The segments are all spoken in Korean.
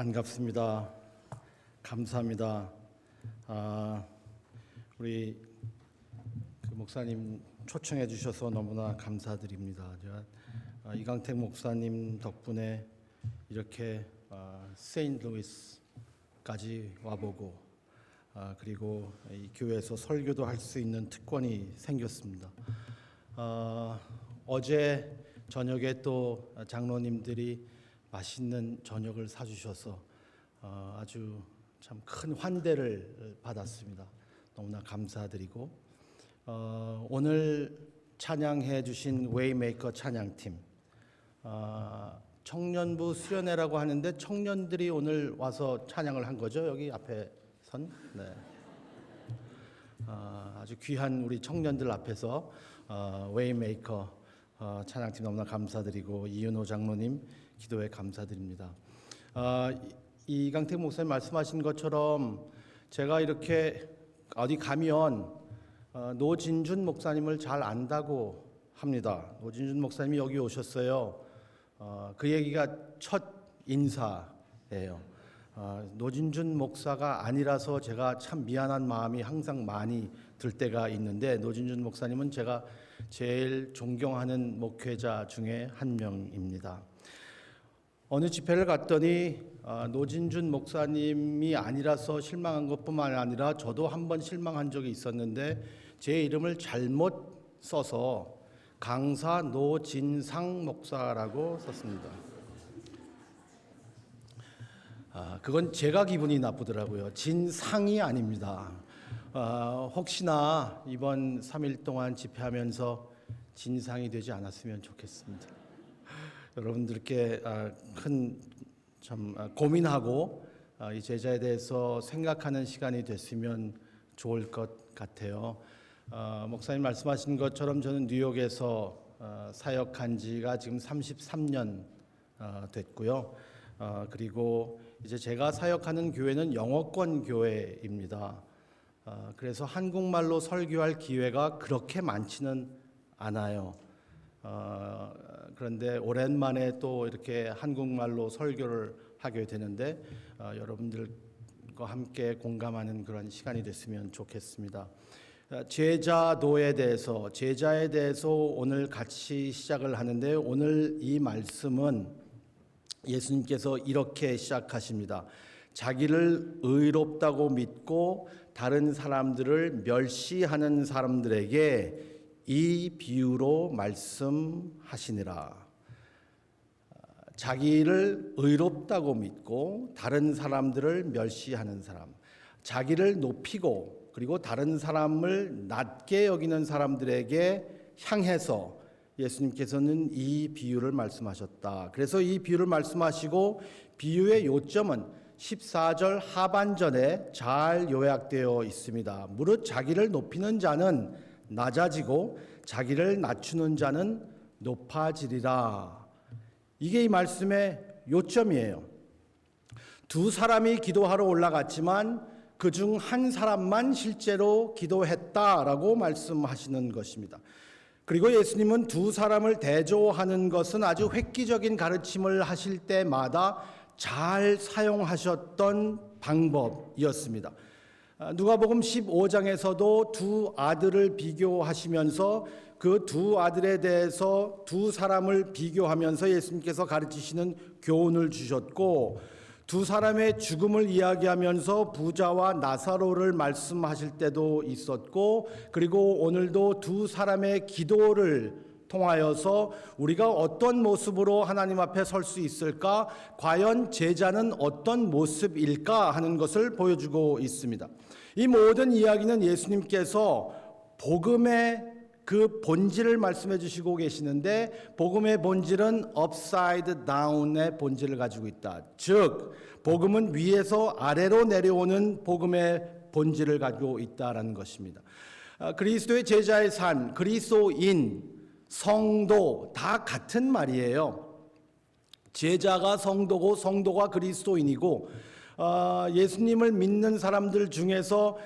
반갑습니다. 감사합니다. 우리 목사님 초청해 주셔서 너무나 감사드립니다. 제가 이강택 목사님 덕분에 이렇게 세인트루이스까지 와보고 그리고 이 교회에서 설교도 할 수 있는 특권이 생겼습니다. 어제 저녁에 또 장로님들이 맛있는 저녁을 사주셔서 아주 참 큰 환대를 받았습니다. 너무나 감사드리고 오늘 찬양해 주신 웨이메이커 찬양팀 청년부 수련회라고 하는데 청년들이 오늘 와서 찬양을 한 거죠. 여기 앞에 선 네. 아주 귀한 우리 청년들 앞에서 웨이메이커 찬양팀 너무나 감사드리고 이윤호 장로님 기도에 감사드립니다. 이강택 목사님 말씀하신 것처럼 제가 이렇게 어디 가면 노진준 목사님을 잘 안다고 합니다. 노진준 목사님이 여기 오셨어요. 그 얘기가 첫 인사예요. 노진준 목사가 아니라서 제가 참 미안한 마음이 항상 많이 들 때가 있는데 노진준 목사님은 제가 제일 존경하는 목회자 중에 한 명입니다. 어느 집회를 갔더니 노진준 목사님이 아니라서 실망한 것뿐만 아니라 저도 한 번 실망한 적이 있었는데 제 이름을 잘못 써서 강사 노진상 목사라고 썼습니다. 그건 제가 기분이 나쁘더라고요. 진상이 아닙니다. 혹시나 이번 3일 동안 집회하면서 진상이 되지 않았으면 좋겠습니다. 여러분들께 큰 참 고민하고 이 제자에 대해서 생각하는 시간이 됐으면 좋을 것 같아요. 목사님 말씀하신 것처럼 저는 뉴욕에서 사역한 지가 지금 33년 됐고요. 그리고 이제 제가 사역하는 교회는 영어권 교회입니다. 그래서 한국말로 설교할 기회가 그렇게 많지는 않아요. 그런데 오랜만에 또 이렇게 한국말로 설교를 하게 되는데 여러분들과 함께 공감하는 그런 시간이 됐으면 좋겠습니다. 제자에 대해서 오늘 같이 시작을 하는데 오늘 이 말씀은 예수님께서 이렇게 시작하십니다. 자기를 의롭다고 믿고 다른 사람들을 멸시하는 사람들에게 이 비유로 말씀하시니라. 자기를 의롭다고 믿고 다른 사람들을 멸시하는 사람, 자기를 높이고 그리고 다른 사람을 낮게 여기는 사람들에게 향해서 예수님께서는 이 비유를 말씀하셨다. 그래서 이 비유를 말씀하시고 비유의 요점은 14절 하반전에 잘 요약되어 있습니다. 무릇 자기를 높이는 자는 낮아지고 자기를 낮추는 자는 높아지리라. 이게 이 말씀의 요점이에요. 두 사람이 기도하러 올라갔지만 그중 한 사람만 실제로 기도했다라고 말씀하시는 것입니다. 그리고 예수님은 두 사람을 대조하는 것은 아주 획기적인 가르침을 하실 때마다 잘 사용하셨던 방법이었습니다. 누가복음 15장에서도 두 아들을 비교하시면서 그 두 아들에 대해서 두 사람을 비교하면서 예수님께서 가르치시는 교훈을 주셨고 두 사람의 죽음을 이야기하면서 부자와 나사로를 말씀하실 때도 있었고 그리고 오늘도 두 사람의 기도를 통하여서 우리가 어떤 모습으로 하나님 앞에 설 수 있을까? 과연 제자는 어떤 모습일까? 하는 것을 보여주고 있습니다. 이 모든 이야기는 예수님께서 복음의 그 본질을 말씀해 주시고 계시는데 복음의 본질은 upside down의 본질을 가지고 있다. 즉 복음은 위에서 아래로 내려오는 복음의 본질을 가지고 있다라는 것입니다. 그리스도의 제자의 산, 그리스도인, 성도 다 같은 말이에요. 제자가 성도고 성도가 그리스도인이고 예수님을 믿는 사람들 중에서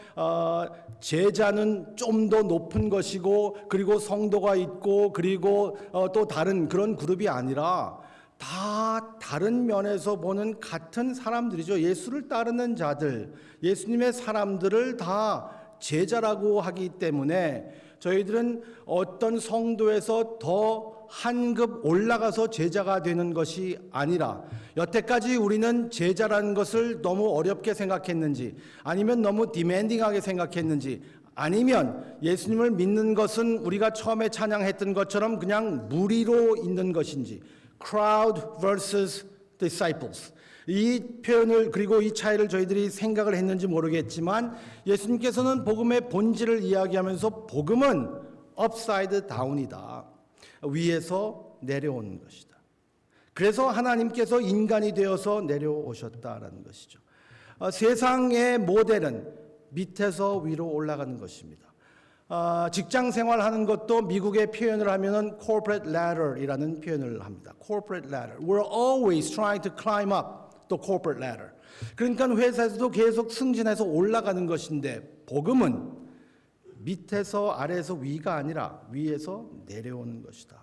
제자는 좀 더 높은 것이고 그리고 성도가 있고 그리고 또 다른 그런 그룹이 아니라 다 다른 면에서 보는 같은 사람들이죠. 예수를 따르는 자들, 예수님의 사람들을 다 제자라고 하기 때문에 저희들은 어떤 성도에서 더 한 급 올라가서 제자가 되는 것이 아니라 여태까지 우리는 제자라는 것을 너무 어렵게 생각했는지 아니면 너무 디맨딩하게 생각했는지 아니면 예수님을 믿는 것은 우리가 처음에 찬양했던 것처럼 그냥 무리로 있는 것인지 crowd versus disciples 이 표현을 그리고 이 차이를 저희들이 생각을 했는지 모르겠지만 예수님께서는 복음의 본질을 이야기하면서 복음은 upside down이다. 위에서 내려오는 것이다. 그래서 하나님께서 인간이 되어서 내려오셨다라는 것이죠. 세상의 모델은 밑에서 위로 올라가는 것입니다. 직장 생활하는 것도 미국의 표현을 하면은 corporate ladder이라는 표현을 합니다. corporate ladder. We're always trying to climb up the corporate ladder. 그러니까 회사에서도 계속 승진해서 올라가는 것인데 복음은 밑에서 아래에서 위가 아니라 위에서 내려오는 것이다.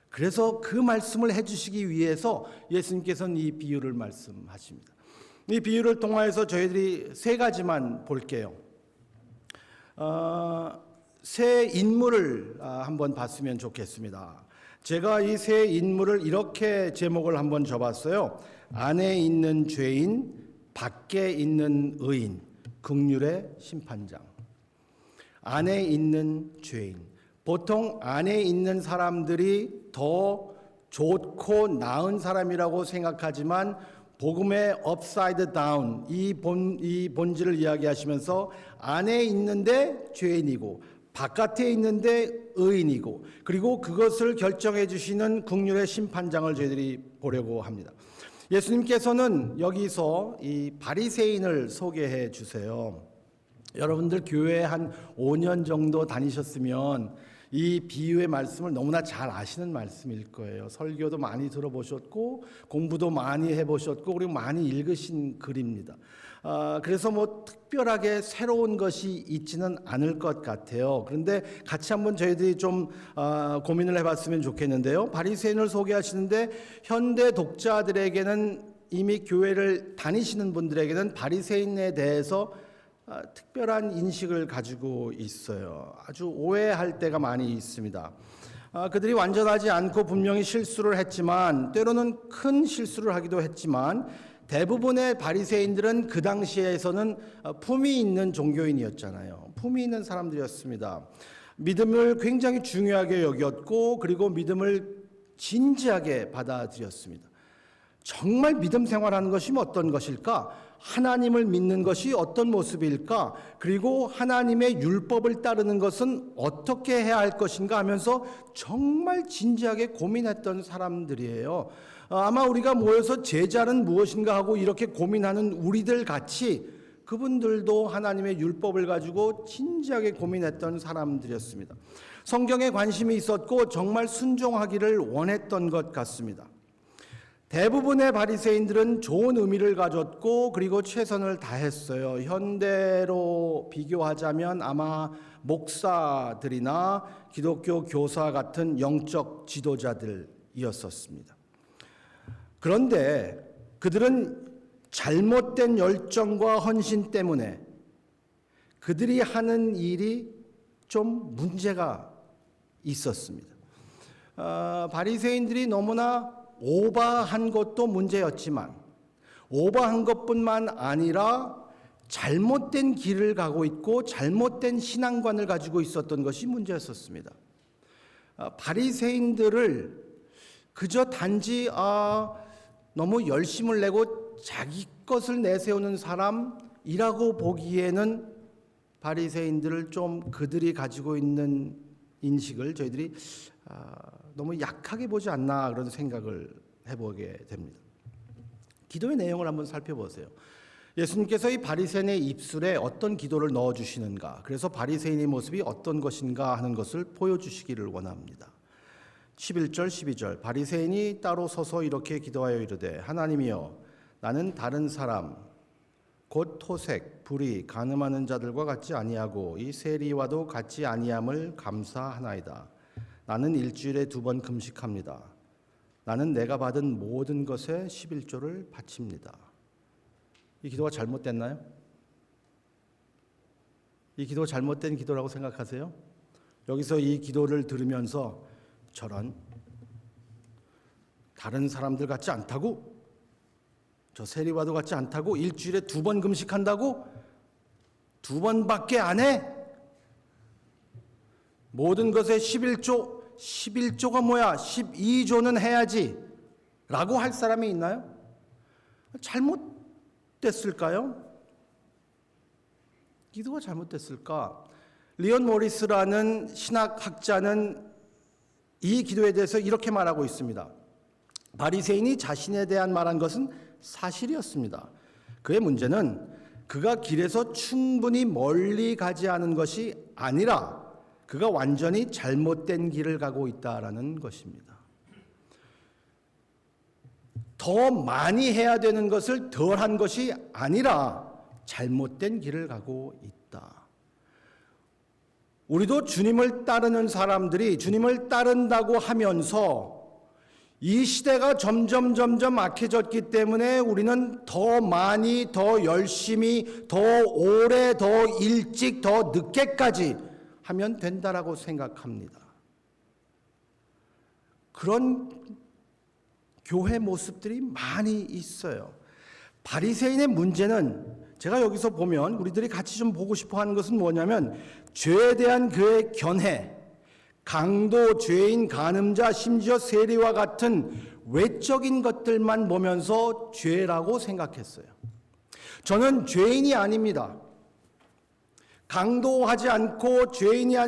그래서 그 말씀을 해주시기 위해서 예수님께서는 이 비유를 말씀하십니다. 이 비유를 통하여서 저희들이 세 가지만 볼게요. 세 인물을 한번 봤으면 좋겠습니다. 제가 이 세 인물을 이렇게 제목을 한번 줘봤어요. 안에 있는 죄인, 밖에 있는 의인, 긍휼의 심판장. 안에 있는 죄인. 보통 안에 있는 사람들이 더 좋고 나은 사람이라고 생각하지만 복음의 upside down 이 본질을 이야기하시면서 안에 있는데 죄인이고 바깥에 있는데 의인이고 그리고 그것을 결정해 주시는 긍휼의 심판장을 저희들이 보려고 합니다. 예수님께서는 여기서 이 바리새인을 소개해 주세요. 여러분들 교회에 한 5년 정도 다니셨으면 이 비유의 말씀을 너무나 잘 아시는 말씀일 거예요. 설교도 많이 들어보셨고 공부도 많이 해보셨고 그리고 많이 읽으신 글입니다. 그래서 뭐 특별하게 새로운 것이 있지는 않을 것 같아요. 그런데 같이 한번 저희들이 좀 고민을 해봤으면 좋겠는데요. 바리새인을 소개하시는데 현대 독자들에게는 이미 교회를 다니시는 분들에게는 바리새인에 대해서 특별한 인식을 가지고 있어요. 아주 오해할 때가 많이 있습니다. 그들이 완전하지 않고 분명히 실수를 했지만 때로는 큰 실수를 하기도 했지만 대부분의 바리새인들은 그 당시에서는 품위 있는 종교인이었잖아요. 품위 있는 사람들이었습니다. 믿음을 굉장히 중요하게 여겼고 그리고 믿음을 진지하게 받아들였습니다. 정말 믿음 생활하는 것이 어떤 것일까? 하나님을 믿는 것이 어떤 모습일까? 그리고 하나님의 율법을 따르는 것은 어떻게 해야 할 것인가 하면서 정말 진지하게 고민했던 사람들이에요. 아마 우리가 모여서 제자는 무엇인가 하고 이렇게 고민하는 우리들 같이 그분들도 하나님의 율법을 가지고 진지하게 고민했던 사람들이었습니다. 성경에 관심이 있었고 정말 순종하기를 원했던 것 같습니다. 대부분의 바리새인들은 좋은 의미를 가졌고 그리고 최선을 다했어요. 현대로 비교하자면 아마 목사들이나 기독교 교사 같은 영적 지도자들이었습니다. 그런데 그들은 잘못된 열정과 헌신 때문에 그들이 하는 일이 좀 문제가 있었습니다. 바리새인들이 너무나 오버한 것도 문제였지만 오버한 것뿐만 아니라 잘못된 길을 가고 있고 잘못된 신앙관을 가지고 있었던 것이 문제였었습니다. 바리새인들을 그저 단지 너무 열심을 내고 자기 것을 내세우는 사람이라고 보기에는 바리새인들을 좀 그들이 가지고 있는 인식을 저희들이 너무 약하게 보지 않나 그런 생각을 해보게 됩니다. 기도의 내용을 한번 살펴보세요. 예수님께서 이 바리새인의 입술에 어떤 기도를 넣어주시는가, 그래서 바리새인의 모습이 어떤 것인가 하는 것을 보여주시기를 원합니다. 11절 12절 바리새인이 따로 서서 이렇게 기도하여 이르되 하나님이여 나는 다른 사람 곧 토색, 불의, 간음하는 자들과 같지 아니하고 이 세리와도 같지 아니함을 감사하나이다. 나는 일주일에 2번 금식합니다. 나는 내가 받은 모든 것에 11조를 바칩니다. 이 기도가 잘못됐나요? 이 기도가 잘못된 기도라고 생각하세요? 여기서 이 기도를 들으면서 저런 다른 사람들 같지 않다고? 저 세리와도 같지 않다고? 일주일에 2번 금식한다고? 2번밖에 안 해? 모든 것에 11조가 뭐야? 12조는 해야지 라고 할 사람이 있나요? 잘못됐을까요? 기도가 잘못됐을까? 리온 모리스라는 신학학자는 이 기도에 대해서 이렇게 말하고 있습니다. 바리새인이 자신에 대한 말한 것은 사실이었습니다. 그의 문제는 그가 길에서 충분히 멀리 가지 않은 것이 아니라 그가 완전히 잘못된 길을 가고 있다라는 것입니다. 더 많이 해야 되는 것을 덜 한 것이 아니라 잘못된 길을 가고 있다. 우리도 주님을 따르는 사람들이 주님을 따른다고 하면서 이 시대가 점점 악해졌기 때문에 우리는 더 많이, 더 열심히, 더 오래, 더 일찍, 더 늦게까지 하면 된다라고 생각합니다. 그런 교회 모습들이 많이 있어요. 바리새인의 문제는 제가 여기서 보면 우리들이 같이 좀 보고 싶어 하는 것은 뭐냐면 죄에 대한 그의 견해, 강도, 죄인, 간음자, 심지어 세리와 같은 외적인 것들만 보면서 죄라고 생각했어요. 저는 죄인이 아닙니다. 강도하지 않고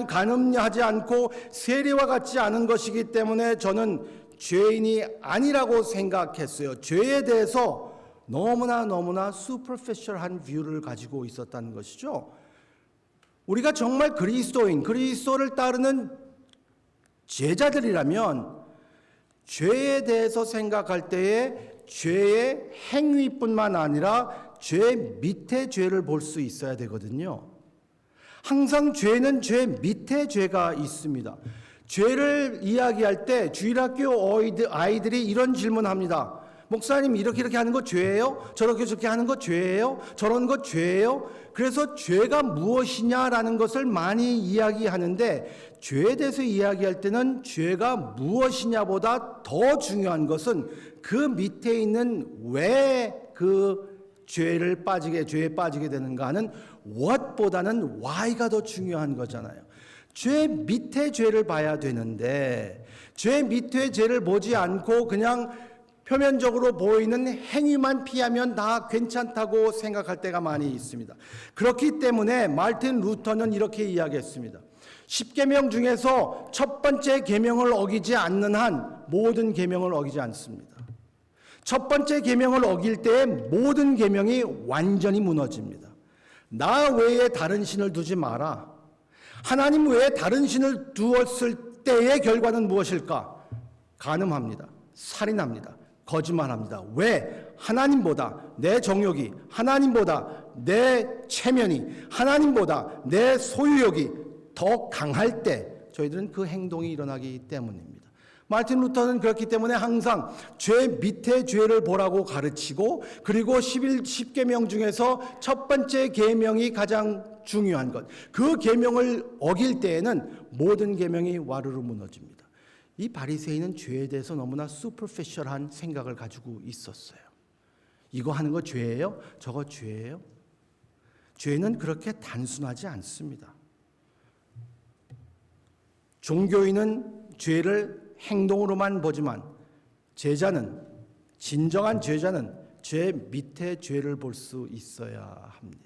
간음하지 않고 세리와 같지 않은 것이기 때문에 저는 죄인이 아니라고 생각했어요. 죄에 대해서 너무나 슈퍼피셜한 뷰를 가지고 있었다는 것이죠. 우리가 정말 그리스도를 따르는 제자들이라면 죄에 대해서 생각할 때에 죄의 행위뿐만 아니라 죄 밑에 죄를 볼 수 있어야 되거든요. 항상 죄는 죄 밑에 죄가 있습니다. 죄를 이야기할 때 주일학교 아이들이 이런 질문합니다. 목사님 이렇게 하는 거 죄예요? 저렇게 하는 거 죄예요? 저런 거 죄예요? 그래서 죄가 무엇이냐라는 것을 많이 이야기하는데 죄에 대해서 이야기할 때는 죄가 무엇이냐보다 더 중요한 것은 그 밑에 있는 왜 그 죄에 빠지게 되는가 하는 what보다는 why가 더 중요한 거잖아요. 죄 밑에 죄를 봐야 되는데 죄 밑에 죄를 보지 않고 그냥 표면적으로 보이는 행위만 피하면 다 괜찮다고 생각할 때가 많이 있습니다. 그렇기 때문에 마르틴 루터는 이렇게 이야기했습니다. 10계명 중에서 첫 번째 계명을 어기지 않는 한 모든 계명을 어기지 않습니다. 첫 번째 계명을 어길 때에 모든 계명이 완전히 무너집니다. 나 외에 다른 신을 두지 마라. 하나님 외에 다른 신을 두었을 때의 결과는 무엇일까? 간음합니다. 살인합니다. 거짓말합니다. 왜? 하나님보다 내 정욕이, 하나님보다 내 체면이, 하나님보다 내 소유욕이 더 강할 때 저희들은 그 행동이 일어나기 때문입니다. 마르틴 루터는 그렇기 때문에 항상 죄 밑에 죄를 보라고 가르치고 그리고 10계명 중에서 첫 번째 계명이 가장 중요한 것. 그 계명을 어길 때에는 모든 계명이 와르르 무너집니다. 이 바리새인은 죄에 대해서 너무나 슈퍼피셜한 생각을 가지고 있었어요. 이거 하는 거 죄예요? 저거 죄예요? 죄는 그렇게 단순하지 않습니다. 종교인은 죄를 행동으로만 보지만 진정한 제자는 죄 밑에 죄를 볼 수 있어야 합니다.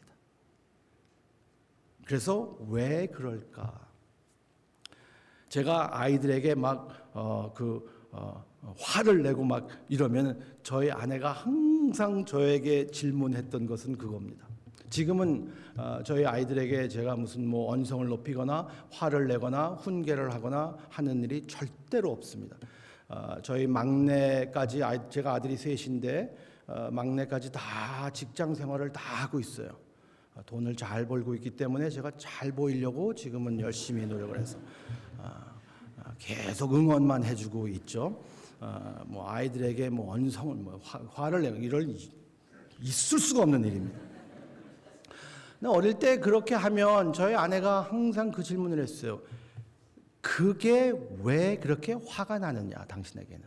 그래서 왜 그럴까? 제가 아이들에게 화를 내고 막 이러면 저희 아내가 항상 저에게 질문했던 것은 그겁니다. 지금은 저희 아이들에게 제가 무슨 언성을 높이거나 화를 내거나 훈계를 하거나 하는 일이 절대로 없습니다. 저희 막내까지 제가 아들이 셋인데 막내까지 다 직장 생활을 다 하고 있어요. 돈을 잘 벌고 있기 때문에 제가 잘 보이려고 지금은 열심히 노력을 해서 계속 응원만 해주고 있죠. 뭐 아이들에게 뭐 언성을 뭐 화를 내고 이럴 있을 수가 없는 일입니다. 근데 어릴 때 그렇게 하면 저희 아내가 항상 그 질문을 했어요. 그게 왜 그렇게 화가 나느냐, 당신에게는.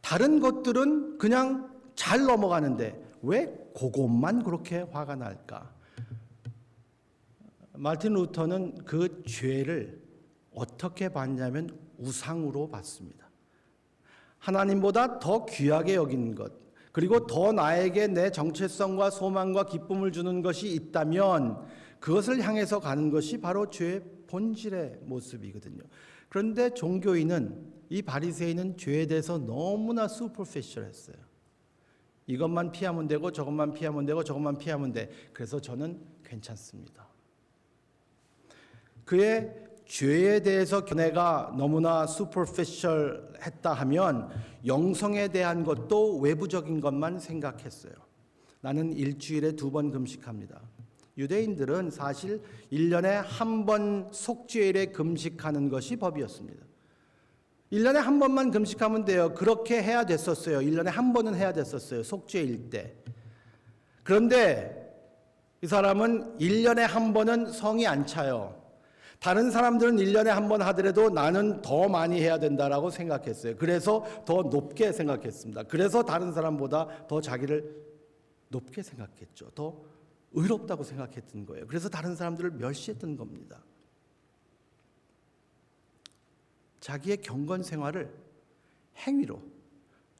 다른 것들은 그냥 잘 넘어가는데 왜 그것만 그렇게 화가 날까? 마틴 루터는 그 죄를 어떻게 봤냐면 우상으로 봤습니다. 하나님보다 더 귀하게 여긴 것, 그리고 더 나에게 내 정체성과 소망과 기쁨을 주는 것이 있다면 그것을 향해서 가는 것이 바로 죄의 본질의 모습이거든요. 그런데 종교인은, 이 바리새인은 죄에 대해서 너무나 슈퍼피셜했어요. 이것만 피하면 되고 저것만 피하면 되고 저것만 피하면 돼. 그래서 저는 괜찮습니다. 그의 죄에 대해서 견해가 너무나 슈퍼피셜했다 하면 영성에 대한 것도 외부적인 것만 생각했어요. 나는 일주일에 2번 금식합니다. 유대인들은 사실 1년에 한 번 속죄일에 금식하는 것이 법이었습니다. 1년에 한 번만 금식하면 돼요. 그렇게 해야 됐었어요. 1년에 한 번은 해야 됐었어요. 속죄일 때. 그런데 이 사람은 1년에 한 번은 성이 안 차요. 다른 사람들은 1년에 한 번 하더라도 나는 더 많이 해야 된다라고 생각했어요. 그래서 더 높게 생각했습니다. 그래서 다른 사람보다 더 자기를 높게 생각했죠. 더 의롭다고 생각했던 거예요. 그래서 다른 사람들을 멸시했던 겁니다. 자기의 경건 생활을 행위로,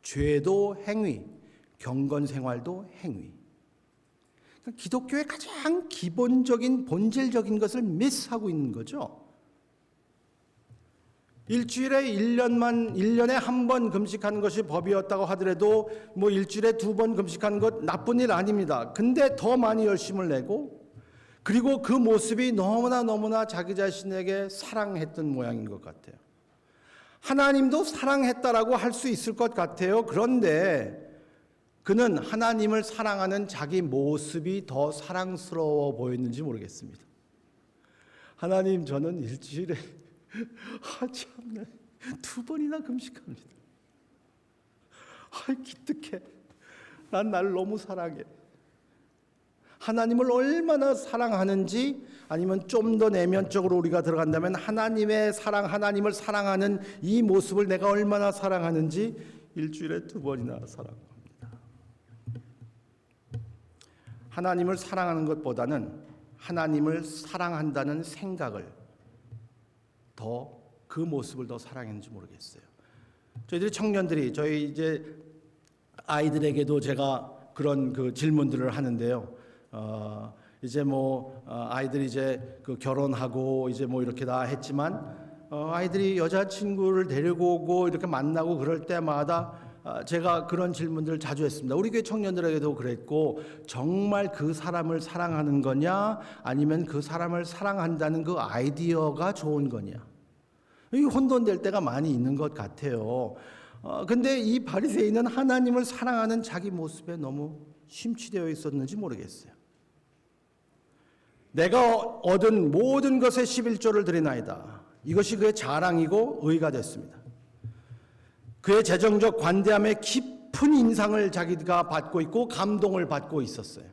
죄도 행위, 경건 생활도 행위. 그러니까 기독교의 가장 기본적인 본질적인 것을 미스하고 있는 거죠. 일주일에 1년에 한 번 금식하는 것이 법이었다고 하더라도 뭐 일주일에 2번 금식하는 것 나쁜 일 아닙니다. 근데 더 많이 열심을 내고, 그리고 그 모습이 너무나 자기 자신에게 사랑했던 모양인 것 같아요. 하나님도 사랑했다라고 할 수 있을 것 같아요. 그런데 그는 하나님을 사랑하는 자기 모습이 더 사랑스러워 보였는지 모르겠습니다. 하나님, 저는 일주일에 참네 2번이나 금식합니다. 기특해. 난 날 너무 사랑해. 하나님을 얼마나 사랑하는지, 아니면 좀 더 내면적으로 우리가 들어간다면 하나님의 사랑, 하나님을 사랑하는 이 모습을 내가 얼마나 사랑하는지 일주일에 2번이나 사랑합니다. 하나님을 사랑하는 것보다는 하나님을 사랑한다는 생각을 더, 그 모습을 더 사랑했는지 모르겠어요. 저희들이 청년들이, 저희 이제 아이들에게도 제가 그런 그 질문들을 하는데요. 이제 뭐 아이들이 이제 그 결혼하고 이제 뭐 이렇게 다 했지만 아이들이 여자친구를 데리고 오고 이렇게 만나고 그럴 때마다 제가 그런 질문들을 자주 했습니다. 우리 교회 청년들에게도 그랬고, 정말 그 사람을 사랑하는 거냐, 아니면 그 사람을 사랑한다는 그 아이디어가 좋은 거냐. 이게 혼돈될 때가 많이 있는 것 같아요. 근데 이 바리새인은 하나님을 사랑하는 자기 모습에 너무 심취되어 있었는지 모르겠어요. 내가 얻은 모든 것에 11조를 드리나이다. 이것이 그의 자랑이고 의가 됐습니다. 그의 재정적 관대함에 깊은 인상을 자기가 받고 있고 감동을 받고 있었어요.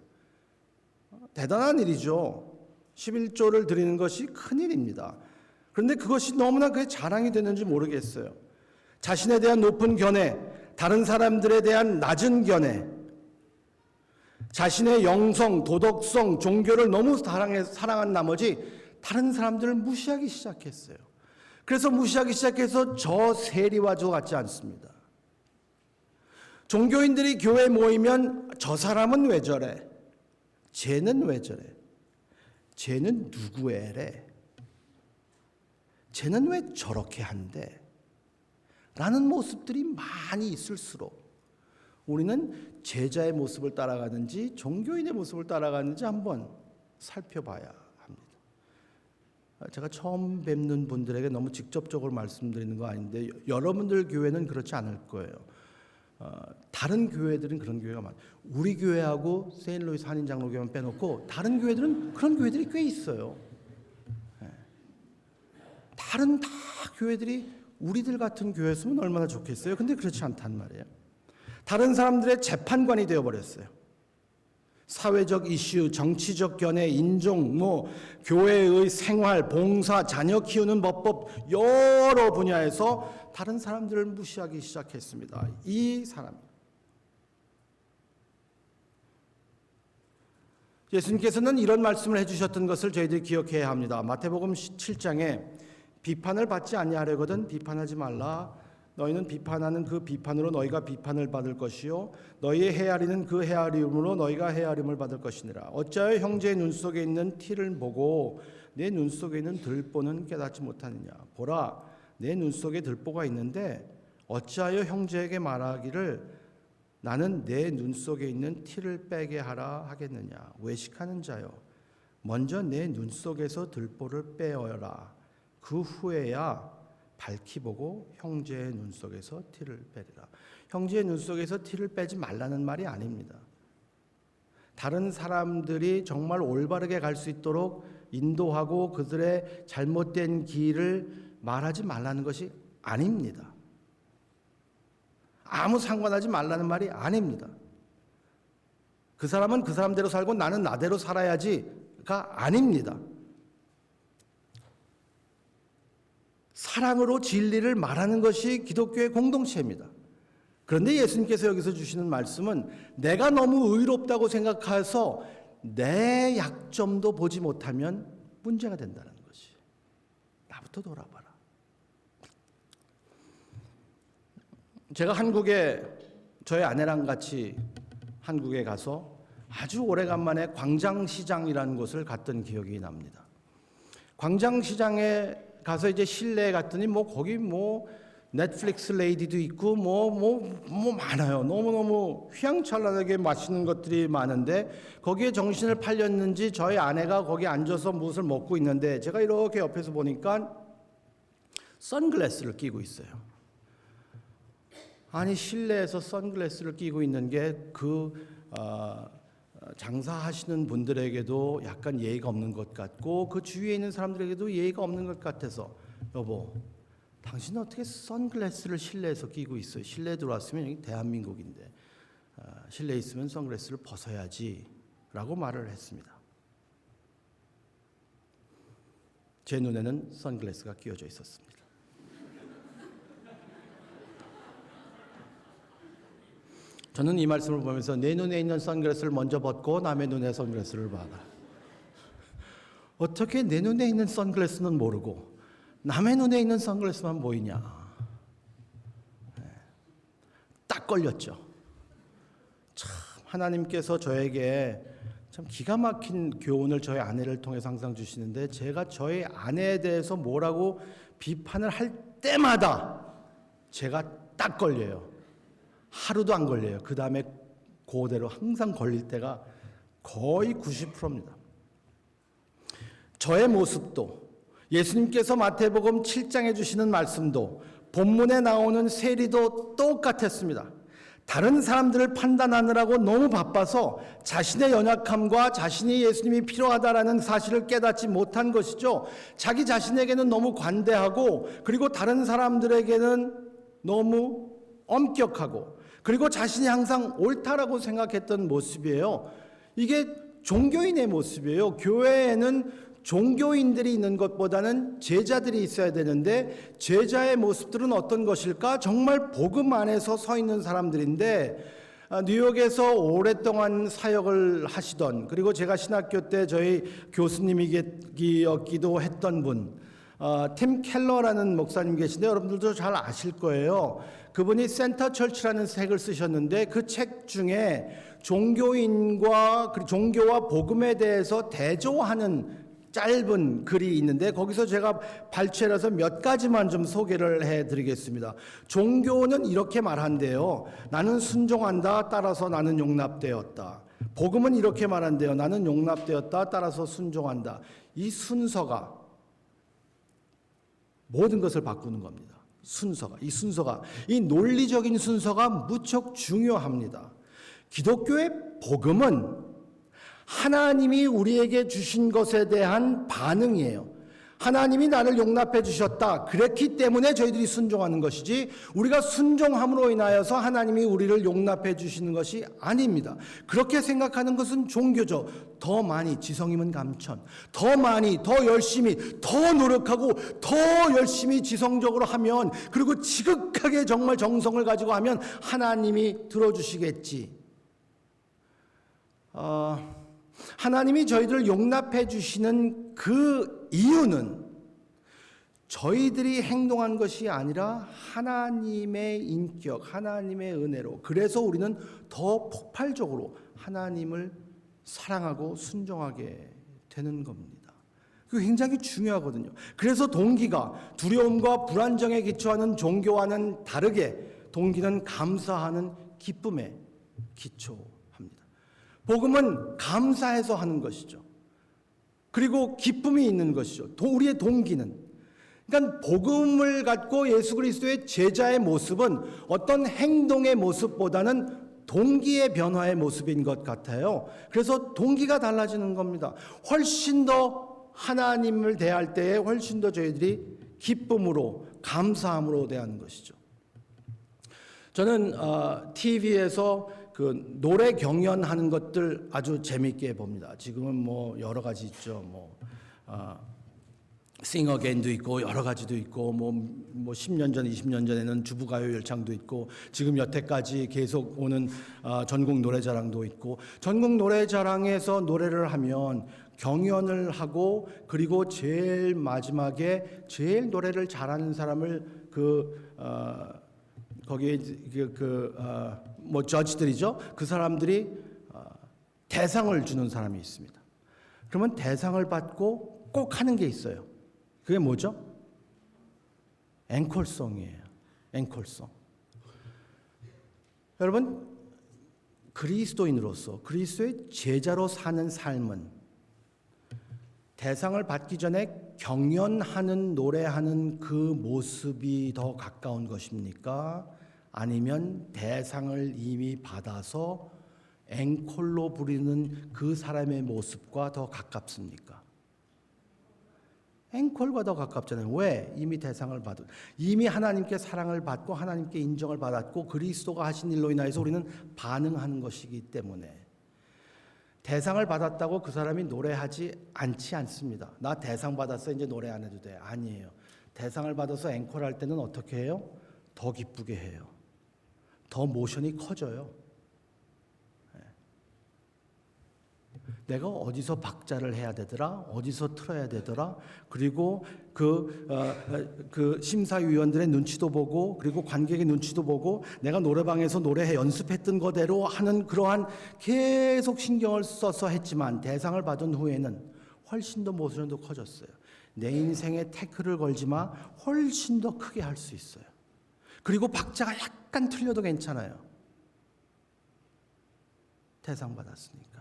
대단한 일이죠. 11조를 드리는 것이 큰일입니다. 그런데 그것이 너무나 그의 자랑이 됐는지 모르겠어요. 자신에 대한 높은 견해, 다른 사람들에 대한 낮은 견해, 자신의 영성, 도덕성, 종교를 너무 사랑한 나머지 다른 사람들을 무시하기 시작했어요. 그래서 무시하기 시작해서 저 세리와 저 같지 않습니다. 종교인들이 교회에 모이면 저 사람은 왜 저래? 쟤는 왜 저래? 쟤는 누구애래? 쟤는 왜 저렇게 한대? 라는 모습들이 많이 있을수록 우리는 제자의 모습을 따라가는지 종교인의 모습을 따라가는지 한번 살펴봐야 합니다. 제가 처음 뵙는 분들에게 너무 직접적으로 말씀드리는 거 아닌데 여러분들 교회는 그렇지 않을 거예요. 다른 교회들은 그런 교회가 많아요. 우리 교회하고 세인루이스 한인장로교회만 빼놓고 다른 교회들은 그런 교회들이 꽤 있어요. 다른 다 교회들이 우리들 같은 교회였으면 얼마나 좋겠어요. 근데 그렇지 않단 말이에요. 다른 사람들의 재판관이 되어버렸어요. 사회적 이슈, 정치적 견해, 인종, 교회의 생활, 봉사, 자녀 키우는 법법 여러 분야에서 다른 사람들을 무시하기 시작했습니다. 이 사람. 예수님께서는 이런 말씀을 해주셨던 것을 저희들이 기억해야 합니다. 마태복음 7장에 비판을 받지 아니하려거든 비판하지 말라. 너희는 비판하는 그 비판으로 너희가 비판을 받을 것이요 너희의 헤아리는 그 헤아림으로 너희가 헤아림을 받을 것이니라. 어찌하여 형제의 눈 속에 있는 티를 보고 내 눈 속에 있는 들보는 깨닫지 못하느냐. 보라, 내 눈 속에 들보가 있는데 어찌하여 형제에게 말하기를 나는 내 눈 속에 있는 티를 빼게 하라 하겠느냐. 외식하는 자여, 먼저 내 눈 속에서 들보를 빼어라. 그 후에야 밝히 보고 형제의 눈 속에서 티를 빼리라. 형제의 눈 속에서 티를 빼지 말라는 말이 아닙니다. 다른 사람들이 정말 올바르게 갈 수 있도록 인도하고 그들의 잘못된 길을 말하지 말라는 것이 아닙니다. 아무 상관하지 말라는 말이 아닙니다. 그 사람은 그 사람대로 살고 나는 나대로 살아야지가 아닙니다. 사랑으로 진리를 말하는 것이 기독교의 공동체입니다. 그런데 예수님께서 여기서 주시는 말씀은 내가 너무 의롭다고 생각해서 내 약점도 보지 못하면 문제가 된다는 것이. 나부터 돌아봐라. 제가 한국에 저희 아내랑 같이 한국에 가서 아주 오래간만에 광장시장이라는 곳을 갔던 기억이 납니다. 광장시장에 가서 이제 실내에 갔더니 거기 넷플릭스 레이디도 있고 많아요. 너무너무 휘황찬란하게 맛있는 것들이 많은데 거기에 정신을 팔렸는지 저희 아내가 거기 앉아서 무엇을 먹고 있는데 제가 이렇게 옆에서 보니까 선글라스를 끼고 있어요. 아니 실내에서 선글라스를 끼고 있는 게 장사하시는 분들에게도 약간 예의가 없는 것 같고 그 주위에 있는 사람들에게도 예의가 없는 것 같아서 여보, 당신은 어떻게 선글라스를 실내에서 끼고 있어요? 실내에 들어왔으면 여기 대한민국인데 실내에 있으면 선글라스를 벗어야지 라고 말을 했습니다. 제 눈에는 선글라스가 끼워져 있었습니다. 저는 이 말씀을 보면서 내 눈에 있는 선글라스를 먼저 벗고 남의 눈에 선글라스를 받아. 어떻게 내 눈에 있는 선글라스는 모르고 남의 눈에 있는 선글라스만 보이냐. 딱 걸렸죠. 참 하나님께서 저에게 참 기가 막힌 교훈을 저희 아내를 통해서 항상 주시는데 제가 저희 아내에 대해서 뭐라고 비판을 할 때마다 제가 딱 걸려요. 하루도 안 걸려요. 그 다음에 그대로 항상 걸릴 때가 거의 90%입니다. 저의 모습도 예수님께서 마태복음 7장에 주시는 말씀도 본문에 나오는 세리도 똑같았습니다. 다른 사람들을 판단하느라고 너무 바빠서 자신의 연약함과 자신이 예수님이 필요하다라는 사실을 깨닫지 못한 것이죠. 자기 자신에게는 너무 관대하고 그리고 다른 사람들에게는 너무 엄격하고 그리고 자신이 항상 옳다라고 생각했던 모습이에요. 이게 종교인의 모습이에요. 교회에는 종교인들이 있는 것보다는 제자들이 있어야 되는데 제자의 모습들은 어떤 것일까? 정말 복음 안에서 서 있는 사람들인데 뉴욕에서 오랫동안 사역을 하시던 그리고 제가 신학교 때 저희 교수님이기도 했던 분 팀 켈러라는 목사님 계신데 여러분들도 잘 아실 거예요. 그분이 센터 철치라는 책을 쓰셨는데 그 책 중에 종교인과 종교와 복음에 대해서 대조하는 짧은 글이 있는데 거기서 제가 발췌를 해서 몇 가지만 좀 소개를 해드리겠습니다. 종교는 이렇게 말한대요. 나는 순종한다. 따라서 나는 용납되었다. 복음은 이렇게 말한대요. 나는 용납되었다. 따라서 순종한다. 이 순서가 모든 것을 바꾸는 겁니다. 이 논리적인 순서가 무척 중요합니다. 기독교의 복음은 하나님이 우리에게 주신 것에 대한 반응이에요. 하나님이 나를 용납해 주셨다. 그랬기 때문에 저희들이 순종하는 것이지 우리가 순종함으로 인하여서 하나님이 우리를 용납해 주시는 것이 아닙니다. 그렇게 생각하는 것은 종교죠. 더 많이 지성이면 감천, 더 많이, 더 열심히, 더 노력하고 더 열심히 지성적으로 하면, 그리고 지극하게 정말 정성을 가지고 하면 하나님이 들어주시겠지. 하나님이 저희들을 용납해 주시는 그 이유는 저희들이 행동한 것이 아니라 하나님의 인격, 하나님의 은혜로, 그래서 우리는 더 폭발적으로 하나님을 사랑하고 순종하게 되는 겁니다. 그게 굉장히 중요하거든요. 그래서 동기가 두려움과 불안정에 기초하는 종교와는 다르게 동기는 감사하는 기쁨에 기초합니다. 복음은 감사해서 하는 것이죠. 그리고 기쁨이 있는 것이죠. 우리의 동기는. 그러니까 복음을 갖고 예수 그리스도의 제자의 모습은 어떤 행동의 모습보다는 동기의 변화의 모습인 것 같아요. 그래서 동기가 달라지는 겁니다. 훨씬 더 하나님을 대할 때에 훨씬 더 저희들이 기쁨으로, 감사함으로 대하는 것이죠. 저는 TV에서 그 노래 경연하는 것들 아주 재미있게 봅니다. 지금은 뭐 여러 가지 있죠. 싱어게인도 있고 여러 가지도 있고 뭐 10년 전, 20년 전에는 주부가요 열창도 있고 지금 여태까지 계속 오는 전국 노래자랑도 있고, 전국 노래자랑에서 노래를 하면 경연을 하고, 그리고 제일 마지막에 제일 노래를 잘하는 사람을 거기에 뭐 저지들이죠. 그 사람들이 대상을 주는 사람이 있습니다. 그러면 대상을 받고 꼭 하는 게 있어요. 그게 뭐죠? 앵콜송이에요. 앵콜송. 여러분, 그리스도인으로서 그리스도의 제자로 사는 삶은 대상을 받기 전에 경연하는, 노래하는 그 모습이 더 가까운 것입니까? 아니면 대상을 이미 받아서 앵콜로 부리는 그 사람의 모습과 더 가깝습니까? 앵콜과 더 가깝잖아요. 왜? 이미 대상을 받은, 이미 하나님께 사랑을 받고 하나님께 인정을 받았고 그리스도가 하신 일로 인하여서 우리는 반응하는 것이기 때문에 대상을 받았다고 그 사람이 노래하지 않습니다. 나 대상 받았어, 이제 노래 안 해도 돼. 아니에요. 대상을 받아서 앵콜할 때는 어떻게 해요? 더 기쁘게 해요. 더 모션이 커져요. 내가 어디서 박자를 해야 되더라, 어디서 틀어야 되더라, 그리고 그 심사위원들의 눈치도 보고, 그리고 관객의 눈치도 보고, 내가 노래방에서 노래해 연습했던 거대로 하는 그러한 계속 신경을 써서 했지만 대상을 받은 후에는 훨씬 더 모션도 커졌어요. 내 인생에 태클을 걸지 마, 훨씬 더 크게 할 수 있어요. 그리고 박자가 약간 틀려도 괜찮아요. 대상 받았으니까.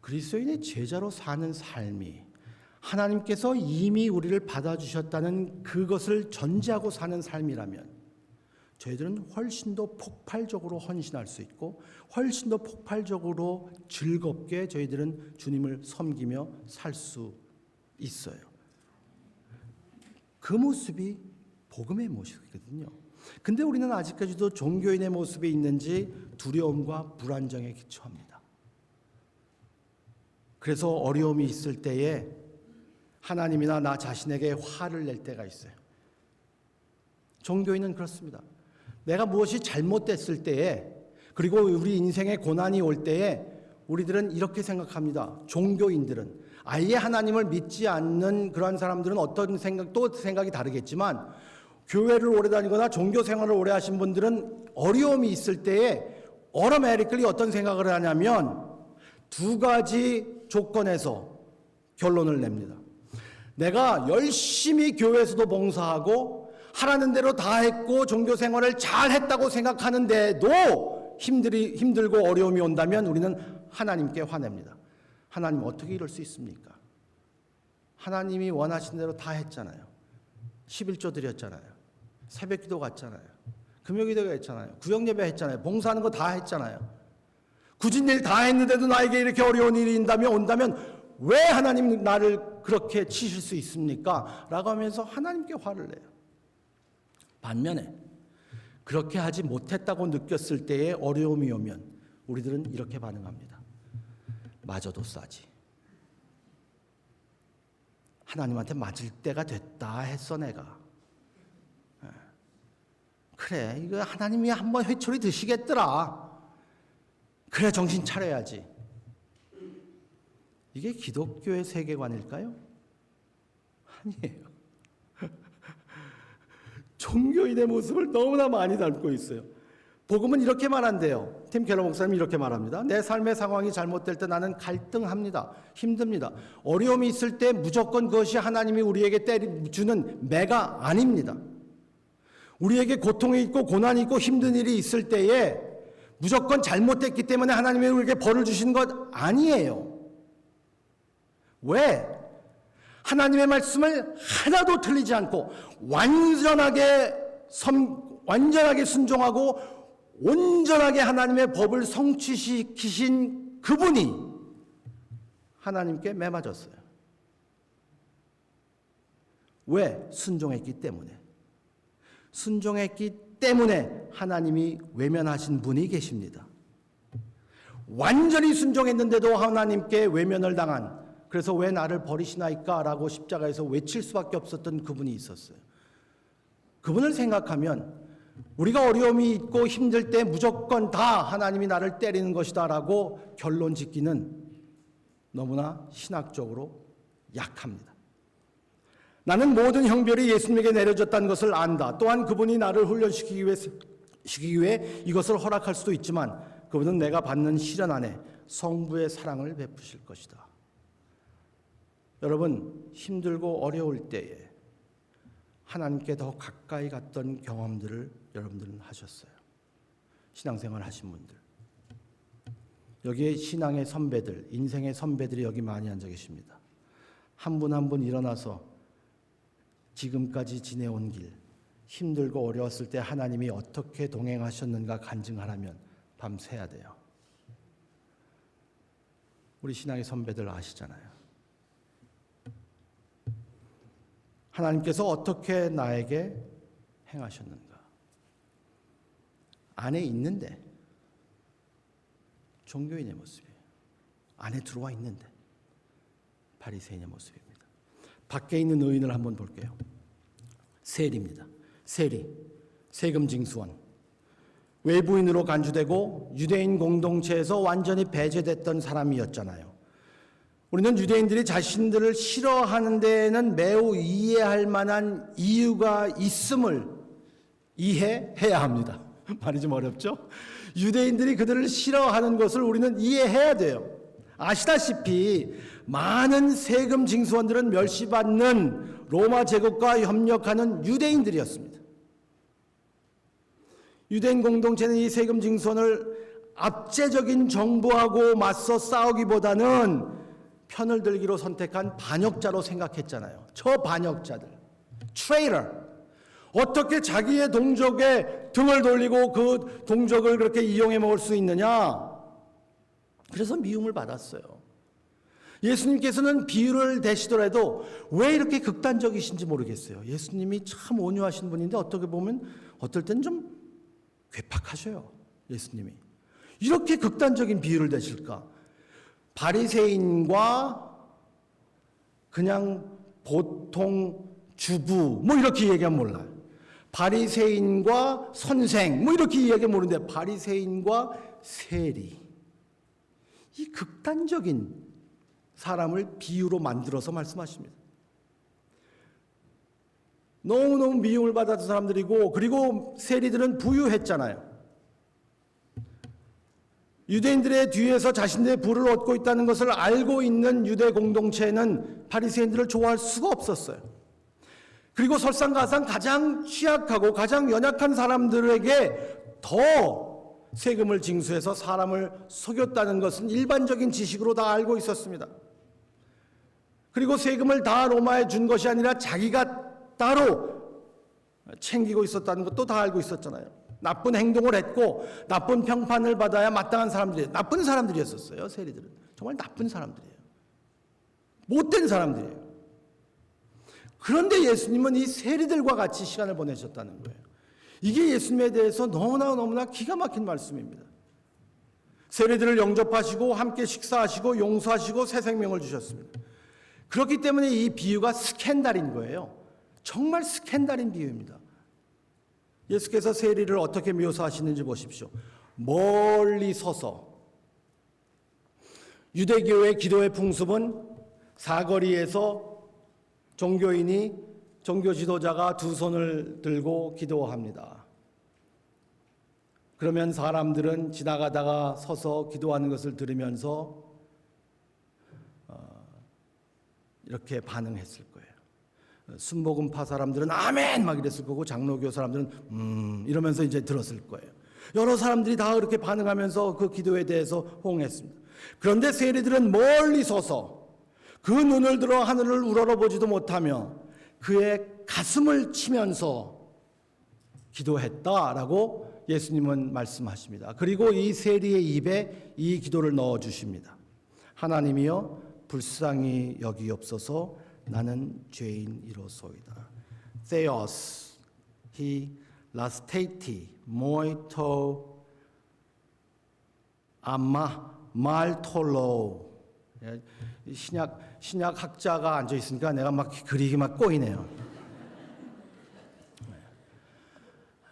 그리스도인의 제자로 사는 삶이 하나님께서 이미 우리를 받아주셨다는 그것을 전제하고 사는 삶이라면 저희들은 훨씬 더 폭발적으로 헌신할 수 있고 훨씬 더 폭발적으로 즐겁게 저희들은 주님을 섬기며 살 수 있어요. 그 모습이 복음의 모습이거든요. 근데 우리는 아직까지도 종교인의 모습이 있는지 두려움과 불안정에 기초합니다. 그래서 어려움이 있을 때에 하나님이나 나 자신에게 화를 낼 때가 있어요. 종교인은 그렇습니다. 내가 무엇이 잘못됐을 때에, 그리고 우리 인생에 고난이 올 때에 우리들은 이렇게 생각합니다. 종교인들은, 아예 하나님을 믿지 않는 그러한 사람들은 어떤 생각이 다르겠지만, 교회를 오래 다니거나 종교 생활을 오래 하신 분들은 어려움이 있을 때에 automatically 어떤 생각을 하냐면 두 가지 조건에서 결론을 냅니다. 내가 열심히 교회에서도 봉사하고 하라는 대로 다 했고 종교 생활을 잘 했다고 생각하는데도 힘들고 어려움이 온다면 우리는 하나님께 화냅니다. 하나님 어떻게 이럴 수 있습니까? 하나님이 원하신 대로 다 했잖아요. 11조 드렸잖아요. 새벽기도 갔잖아요. 금요기도가 했잖아요. 구역예배 했잖아요. 봉사하는 거 다 했잖아요. 굳은 일 다 했는데도 나에게 이렇게 어려운 일이 온다면 왜 하나님 나를 그렇게 치실 수 있습니까? 라고 하면서 하나님께 화를 내요. 반면에 그렇게 하지 못했다고 느꼈을 때에 어려움이 오면 우리들은 이렇게 반응합니다. 맞아도 싸지. 하나님한테 맞을 때가 됐다 했어 내가. 그래, 이거 하나님이 한번 회초리 드시겠더라. 그래, 정신 차려야지. 이게 기독교의 세계관일까요? 아니에요. 종교인의 모습을 너무나 많이 닮고 있어요. 복음은 이렇게 말한대요. 팀 켈러 목사님이 이렇게 말합니다. 내 삶의 상황이 잘못될 때 나는 갈등합니다. 힘듭니다. 어려움이 있을 때 무조건 그것이 하나님이 우리에게 주는 매가 아닙니다. 우리에게 고통이 있고 고난이 있고 힘든 일이 있을 때에 무조건 잘못됐기 때문에 하나님이 우리에게 벌을 주시는 것 아니에요. 왜? 하나님의 말씀을 하나도 틀리지 않고 완전하게 순종하고 온전하게 하나님의 법을 성취시키신 그분이 하나님께 매맞았어요. 왜? 순종했기 때문에. 순종했기 때문에 하나님이 외면하신 분이 계십니다. 완전히 순종했는데도 하나님께 외면을 당한, 그래서 왜 나를 버리시나이까? 라고 십자가에서 외칠 수밖에 없었던 그분이 있었어요. 그분을 생각하면 우리가 어려움이 있고 힘들 때 무조건 다 하나님이 나를 때리는 것이다 라고 결론 짓기는 너무나 신학적으로 약합니다. 나는 모든 형벌이 예수님에게 내려졌다는 것을 안다. 또한 그분이 나를 훈련시키기 위해 이것을 허락할 수도 있지만 그분은 내가 받는 시련 안에 성부의 사랑을 베푸실 것이다. 여러분, 힘들고 어려울 때에 하나님께 더 가까이 갔던 경험들을 여러분들은 하셨어요. 신앙생활 하신 분들. 여기에 신앙의 선배들, 인생의 선배들이 여기 많이 앉아 계십니다. 한 분 한 분 일어나서 지금까지 지내온 길, 힘들고 어려웠을 때 하나님이 어떻게 동행하셨는가 간증하라면 밤새야 돼요. 우리 신앙의 선배들 아시잖아요. 하나님께서 어떻게 나에게 행하셨는가. 안에 있는데 종교인의 모습이에요. 안에 들어와 있는데 바리새인의 모습입니다. 밖에 있는 의인을 한번 볼게요. 세리입니다. 세리, 세금 징수원. 외부인으로 간주되고 유대인 공동체에서 완전히 배제됐던 사람이었잖아요. 우리는 유대인들이 자신들을 싫어하는 데에는 매우 이해할 만한 이유가 있음을 이해해야 합니다. 말이 좀 어렵죠? 유대인들이 그들을 싫어하는 것을 우리는 이해해야 돼요. 아시다시피 많은 세금 징수원들은 멸시받는 로마 제국과 협력하는 유대인들이었습니다. 유대인 공동체는 이 세금 징수원을 압제적인 정부하고 맞서 싸우기보다는 편을 들기로 선택한 반역자로 생각했잖아요. 저 반역자들, 트레이터. 어떻게 자기의 동족의 등을 돌리고 그 동족을 그렇게 이용해 먹을 수 있느냐? 그래서 미움을 받았어요. 예수님께서는 비유를 대시더라도 왜 이렇게 극단적이신지 모르겠어요. 예수님이 참 온유하신 분인데 어떻게 보면 어떨 땐 좀 괴팍하셔요. 예수님이. 이렇게 극단적인 비유를 대실까? 바리새인과 그냥 보통 주부 뭐 이렇게 얘기하면 몰라요. 바리새인과 선생 뭐 이렇게 얘기하면 모르는데 바리새인과 세리. 이 극단적인 사람을 비유로 만들어서 말씀하십니다. 너무너무 미움을 받았던 사람들이고, 그리고 세리들은 부유했잖아요. 유대인들의 뒤에서 자신들의 부를 얻고 있다는 것을 알고 있는 유대 공동체는 바리새인들을 좋아할 수가 없었어요. 그리고 설상가상 가장 취약하고 가장 연약한 사람들에게 더 세금을 징수해서 사람을 속였다는 것은 일반적인 지식으로 다 알고 있었습니다. 그리고 세금을 다 로마에 준 것이 아니라 자기가 따로 챙기고 있었다는 것도 다 알고 있었잖아요. 나쁜 행동을 했고 나쁜 평판을 받아야 마땅한 사람들이에요. 나쁜 사람들이었었어요. 세리들은 정말 나쁜 사람들이에요. 못된 사람들이에요. 그런데 예수님은 이 세리들과 같이 시간을 보내셨다는 거예요. 이게 예수님에 대해서 너무나 기가 막힌 말씀입니다. 세리들을 영접하시고 함께 식사하시고 용서하시고 새 생명을 주셨습니다. 그렇기 때문에 이 비유가 스캔들인 거예요. 정말 스캔들인 비유입니다. 예수께서 세리를 어떻게 묘사하시는지 보십시오. 멀리 서서, 유대교의 기도의 풍습은 사거리에서 종교인이, 종교 지도자가 두 손을 들고 기도합니다. 그러면 사람들은 지나가다가 서서 기도하는 것을 들으면서 이렇게 반응했을 거예요. 순복음파 사람들은 아멘 막 이랬을 거고, 장로교 사람들은 이러면서 이제 들었을 거예요. 여러 사람들이 다 그렇게 반응하면서 그 기도에 대해서 호응했습니다. 그런데 세리들은 멀리 서서 그 눈을 들어 하늘을 우러러보지도 못하며 그의 가슴을 치면서 기도했다라고 예수님은 말씀하십니다. 그리고 이 세리의 입에 이 기도를 넣어주십니다. 하나님이여 불쌍히 여기옵소서, 나는 죄인이로소이다. Theos he lasteti muito ama 말톨로. 신약 학자가 앉아 있으니까 내가 막 그리기 막 꼬이네요.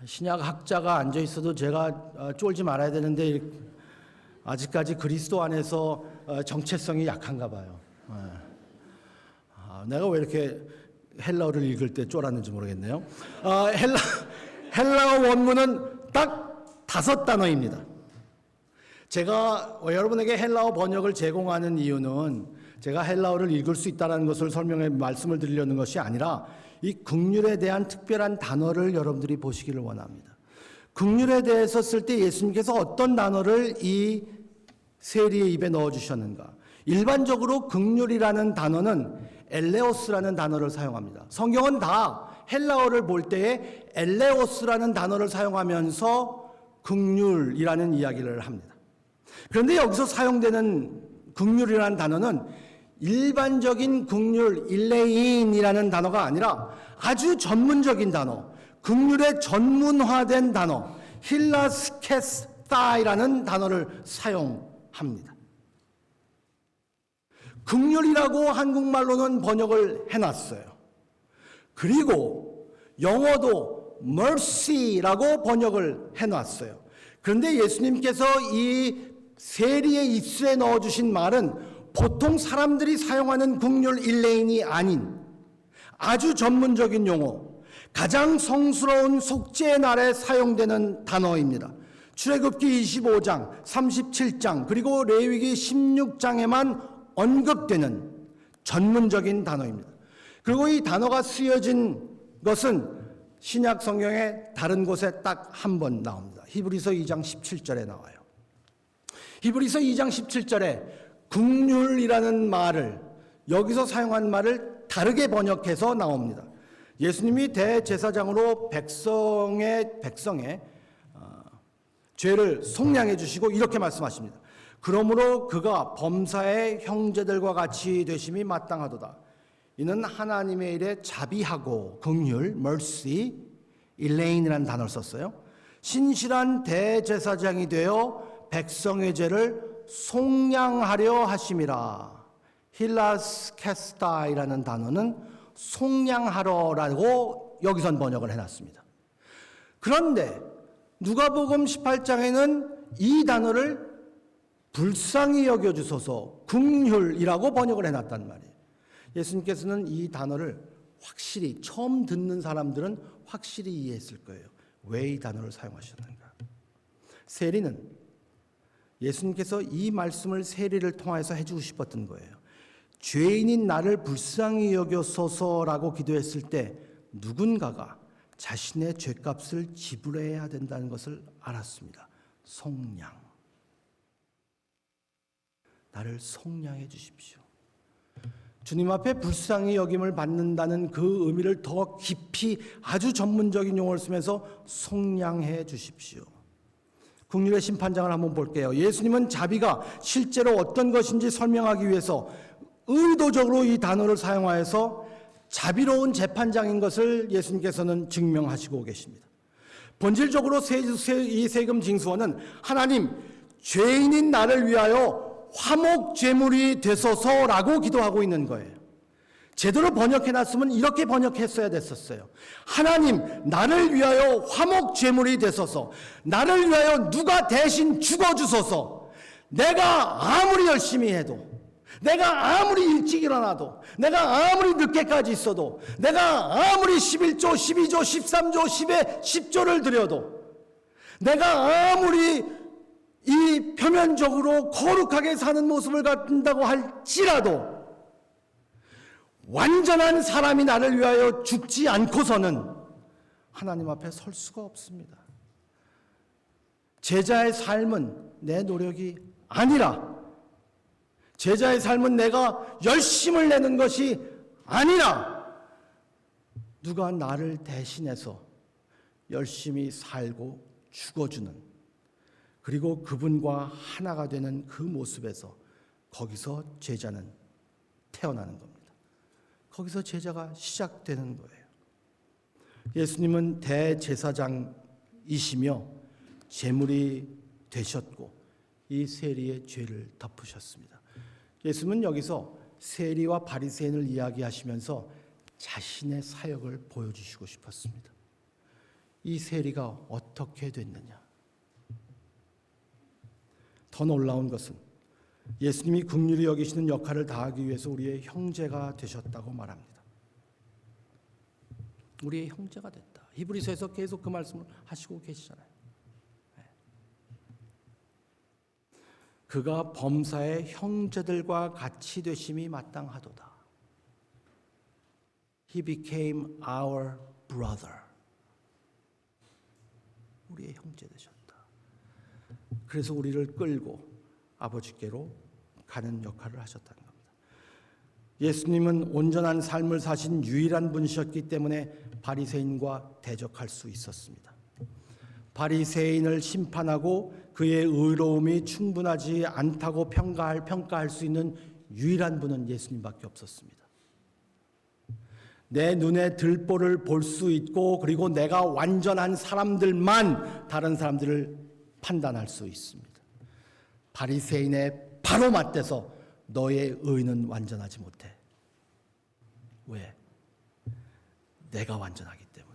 신약 학자가 앉아 있어도 제가 쫄지 말아야 되는데 아직까지 그리스도 안에서 정체성이 약한가 봐요. 내가 왜 이렇게 헬라어를 읽을 때 쫄았는지 모르겠네요. 헬라어 원문은 딱 5단어입니다. 제가 여러분에게 헬라어 번역을 제공하는 이유는 제가 헬라어를 읽을 수 있다는 것을 설명해 말씀을 드리려는 것이 아니라 이 긍휼에 대한 특별한 단어를 여러분들이 보시기를 원합니다. 긍휼에 대해서 쓸 때 예수님께서 어떤 단어를 이 세리의 입에 넣어주셨는가. 일반적으로 긍휼이라는 단어는 엘레오스라는 단어를 사용합니다. 성경은 다 헬라어를 볼 때에 엘레오스라는 단어를 사용하면서 긍휼이라는 이야기를 합니다. 그런데 여기서 사용되는 긍휼이라는 단어는 일반적인 긍휼, 일레인이라는 단어가 아니라 아주 전문적인 단어, 긍휼에 전문화된 단어, 힐라스케스타이라는 단어를 사용합니다. 긍휼이라고 한국말로는 번역을 해놨어요. 그리고 영어도 mercy라고 번역을 해놨어요. 그런데 예수님께서 이 세리의 입술에 넣어주신 말은 보통 사람들이 사용하는 긍휼 일레인이 아닌 아주 전문적인 용어, 가장 성스러운 속죄의 날에 사용되는 단어입니다. 출애굽기 25장, 37장, 그리고 레위기 16장에만 언급되는 전문적인 단어입니다. 그리고 이 단어가 쓰여진 것은 신약 성경의 다른 곳에 딱 한 번 나옵니다. 히브리서 2장 17절에 나와요. 히브리서 2장 17절에 긍휼이라는 말을, 여기서 사용한 말을 다르게 번역해서 나옵니다. 예수님이 대제사장으로 백성의 죄를 속량해 주시고 이렇게 말씀하십니다. 그러므로 그가 범사의 형제들과 같이 되심이 마땅하도다. 이는 하나님의 일에 자비하고 긍휼, mercy, 일레인이라는 단어를 썼어요. 신실한 대제사장이 되어 백성의 죄를 속량하려 하심이라. 힐라스케스타이라는 단어는 속량하러라고 여기선 번역을 해놨습니다. 그런데 누가복음 18장에는 이 단어를 불쌍히 여겨주소서, 긍휼이라고 번역을 해놨단 말이에요. 예수님께서는 이 단어를 확실히, 처음 듣는 사람들은 확실히 이해했을 거예요. 왜 이 단어를 사용하셨는가. 세리는 예수님께서 이 말씀을 세리를 통해서 해주고 싶었던 거예요. 죄인인 나를 불쌍히 여겨소서라고 기도했을 때 누군가가 자신의 죄값을 지불해야 된다는 것을 알았습니다. 속량. 나를 속량해 주십시오. 주님 앞에 불쌍히 여김을 받는다는 그 의미를 더 깊이 아주 전문적인 용어를 쓰면서 속량해 주십시오. 긍휼의 심판장을 한번 볼게요. 예수님은 자비가 실제로 어떤 것인지 설명하기 위해서 의도적으로 이 단어를 사용하여서 자비로운 재판장인 것을 예수님께서는 증명하시고 계십니다. 본질적으로 이 세금 징수원은 하나님, 죄인인 나를 위하여 화목 제물이 되소서라고 기도하고 있는 거예요. 제대로 번역해놨으면 이렇게 번역했어야 됐었어요. 하나님, 나를 위하여 화목 제물이 되소서. 나를 위하여 누가 대신 죽어주소서. 내가 아무리 열심히 해도, 내가 아무리 일찍 일어나도, 내가 아무리 늦게까지 있어도, 내가 아무리 11조, 12조, 13조, 10에 10조를 드려도, 내가 아무리 이 표면적으로 거룩하게 사는 모습을 갖는다고 할지라도 완전한 사람이 나를 위하여 죽지 않고서는 하나님 앞에 설 수가 없습니다. 제자의 삶은 내 노력이 아니라, 제자의 삶은 내가 열심을 내는 것이 아니라 누가 나를 대신해서 열심히 살고 죽어주는, 그리고 그분과 하나가 되는 그 모습에서 거기서 제자는 태어나는 겁니다. 거기서 제자가 시작되는 거예요. 예수님은 대제사장이시며 제물이 되셨고 이 세리의 죄를 덮으셨습니다. 예수님은 여기서 세리와 바리새인을 이야기하시면서 자신의 사역을 보여주시고 싶었습니다. 이 세리가 어떻게 됐느냐? 더 놀라운 것은 예수님이 긍휼히 여기시는 역할을 다하기 위해서 우리의 형제가 되셨다고 말합니다. 우리의 형제가 됐다. 히브리서에서 계속 그 말씀을 하시고 계시잖아요. 그가 범사의 형제들과 같이 되심이 마땅하도다. He became our brother. 우리의 형제 되셨다. 그래서 우리를 끌고 아버지께로 가는 역할을 하셨다는 겁니다. 예수님은 온전한 삶을 사신 유일한 분이셨기 때문에 바리새인과 대적할 수 있었습니다. 바리새인을 심판하고 그의 의로움이 충분하지 않다고 평가할 수 있는 유일한 분은 예수님밖에 없었습니다. 내 눈에 들보를 볼 수 있고, 그리고 내가 완전한 사람들만 다른 사람들을 판단할 수 있습니다. 바리새인의 바로 맞대서 너의 의는 완전하지 못해. 왜? 내가 완전하기 때문에.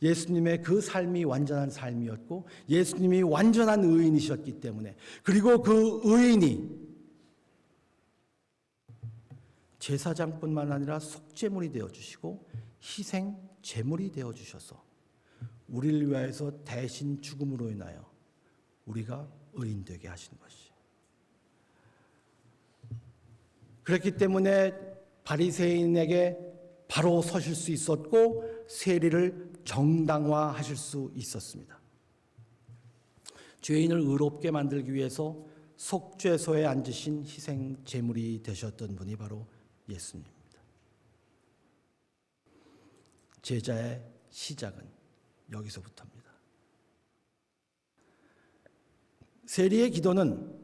예수님의 그 삶이 완전한 삶이었고 예수님이 완전한 의인이셨기 때문에, 그리고 그 의인이 제사장뿐만 아니라 속죄물이 되어주시고 희생 제물이 되어주셔서 우리를 위하여서 대신 죽음으로 인하여 우리가 의인되게 하신 것이. 그렇기 때문에 바리새인에게 바로 서실 수 있었고 세리를 정당화하실 수 있었습니다. 죄인을 의롭게 만들기 위해서 속죄소에 앉으신 희생 제물이 되셨던 분이 바로 예수님입니다. 제자의 시작은 여기서부터입니다. 세리의 기도는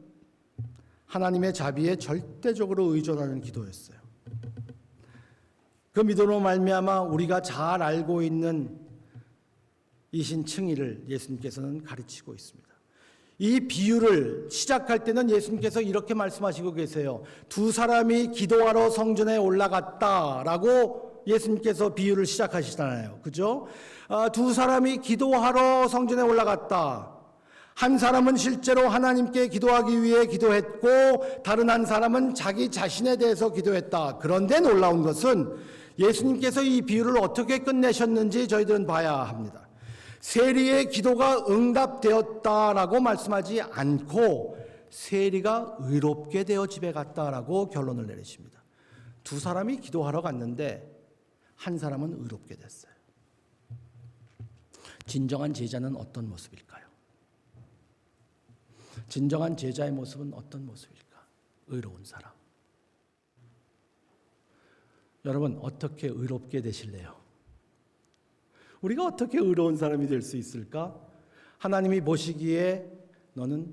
하나님의 자비에 절대적으로 의존하는 기도였어요. 그 믿음으로 말미암아 우리가 잘 알고 있는 이신 칭의를 예수님께서는 가르치고 있습니다. 이 비유를 시작할 때는 예수님께서 이렇게 말씀하시고 계세요. 두 사람이 기도하러 성전에 올라갔다라고 예수님께서 비유를 시작하시잖아요. 그죠? 두 사람이 기도하러 성전에 올라갔다. 한 사람은 실제로 하나님께 기도하기 위해 기도했고 다른 한 사람은 자기 자신에 대해서 기도했다. 그런데 놀라운 것은 예수님께서 이 비유를 어떻게 끝내셨는지 저희들은 봐야 합니다. 세리의 기도가 응답되었다라고 말씀하지 않고 세리가 의롭게 되어 집에 갔다라고 결론을 내리십니다. 두 사람이 기도하러 갔는데 한 사람은 의롭게 됐어요. 진정한 제자는 어떤 모습일까요? 진정한 제자의 모습은 어떤 모습일까? 의로운 사람. 여러분 어떻게 의롭게 되실래요? 우리가 어떻게 의로운 사람이 될 수 있을까? 하나님이 보시기에 너는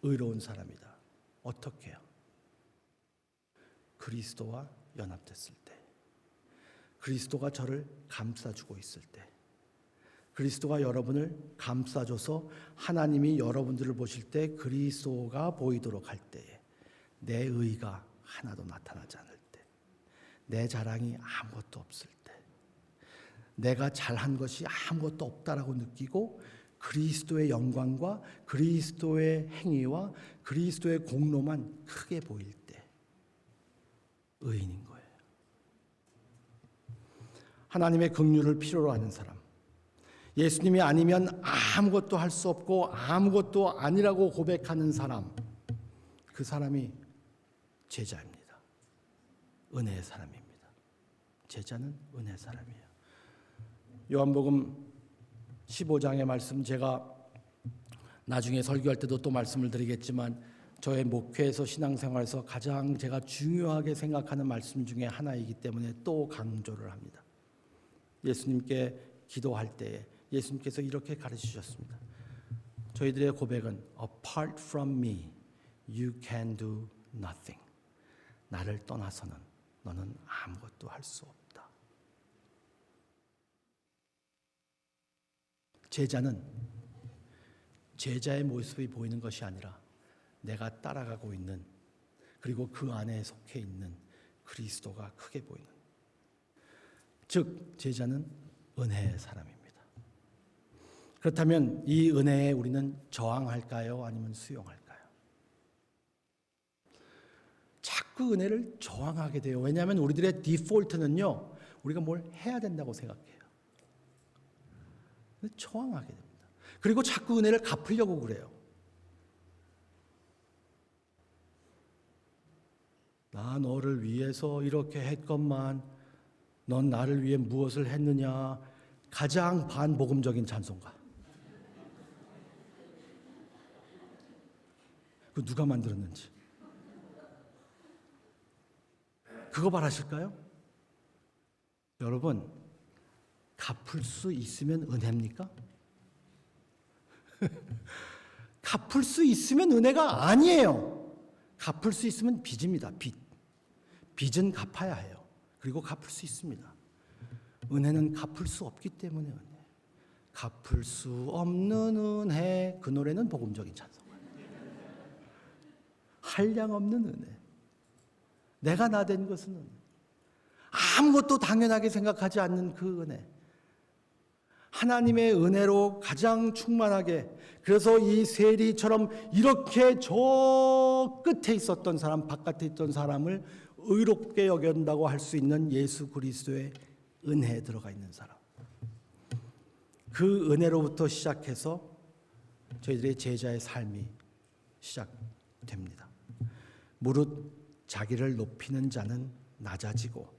의로운 사람이다. 어떻게요? 그리스도와 연합됐을 때, 그리스도가 저를 감싸주고 있을 때, 그리스도가 여러분을 감싸줘서 하나님이 여러분들을 보실 때 그리스도가 보이도록 할 때에 내 의가 하나도 나타나지 않을 때, 내 자랑이 아무것도 없을 때, 내가 잘한 것이 아무것도 없다라고 느끼고 그리스도의 영광과 그리스도의 행위와 그리스도의 공로만 크게 보일 때 의인인 거예요. 하나님의 긍휼을 필요로 하는 사람, 예수님이 아니면 아무것도 할 수 없고 아무것도 아니라고 고백하는 사람, 그 사람이 제자입니다. 은혜의 사람입니다. 제자는 은혜의 사람이에요. 요한복음 15장의 말씀, 제가 나중에 설교할 때도 또 말씀을 드리겠지만 저의 목회에서 신앙생활에서 가장 제가 중요하게 생각하는 말씀 중에 하나이기 때문에 또 강조를 합니다. 예수님께 기도할 때에 예수님께서 이렇게 가르치셨습니다. 저희들의 고백은 Apart from me, you can do nothing. 나를 떠나서는 너는 아무것도 할 수 없다. 제자는 제자의 모습이 보이는 것이 아니라 내가 따라가고 있는, 그리고 그 안에 속해 있는 그리스도가 크게 보이는, 즉 제자는 은혜의 사람입니다. 그렇다면 이 은혜에 우리는 저항할까요? 아니면 수용할까요? 자꾸 은혜를 저항하게 돼요. 왜냐하면 우리들의 디폴트는요, 우리가 뭘 해야 된다고 생각해요. 근데 저항하게 됩니다. 그리고 자꾸 은혜를 갚으려고 그래요. 나 너를 위해서 이렇게 했건만 넌 나를 위해 무엇을 했느냐. 가장 반복음적인 찬송가. 그 누가 만들었는지. 그거 바라실까요? 여러분, 갚을 수 있으면 은혜입니까? 갚을 수 있으면 은혜가 아니에요. 갚을 수 있으면 빚입니다. 빚. 빚은 갚아야 해요. 그리고 갚을 수 있습니다. 은혜는 갚을 수 없기 때문에 은혜. 갚을 수 없는 은혜. 그 노래는 복음적인 찬송. 한량 없는 은혜. 내가 나 된 것은 은혜. 아무것도 당연하게 생각하지 않는 그 은혜. 하나님의 은혜로 가장 충만하게, 그래서 이 세리처럼 이렇게 저 끝에 있었던 사람, 바깥에 있던 사람을 의롭게 여긴다고 할 수 있는 예수 그리스도의 은혜에 들어가 있는 사람. 그 은혜로부터 시작해서 저희들의 제자의 삶이 시작됩니다. 무릇 자기를 높이는 자는 낮아지고